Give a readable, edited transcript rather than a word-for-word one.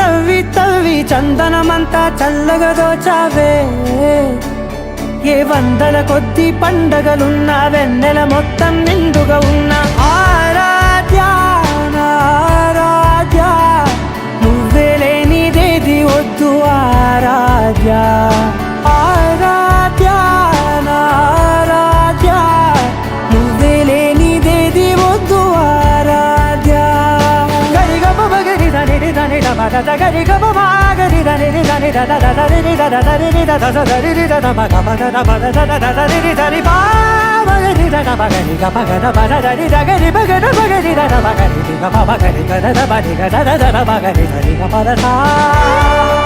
తవ్వి తవ్వి చందనమంతా చల్లగా దోచావే ఏ వందల కొద్ది పండగలున్నా వెన్నెల మొత్తం నిండుగా ఉన్న ఆరాధ్య ఆరాధ్య నువ్వే లేనిదేది వద్దు ఆరాధ్య ఆరాధ్య ఆరాధ్య నువ్వే లేనిదేది వద్దు ఆరాధ్య గరిగమ గరి దని దని దమ గరి గమ గరి దని దని ద ద ద రి ద ద రి ద ద ద రి ద ద మ గమ ద ద మ ద ద ద రి ద రి బా గరి ద ద మ గరి గ మ గ ద మ ద రి ద గరి బ గ ద మ గరి ద ద మ గరి ద మ గరి ద ద మ రి గ ద ద ద మ గరి ద ద ద మ గరి ద రి గ మ ద సా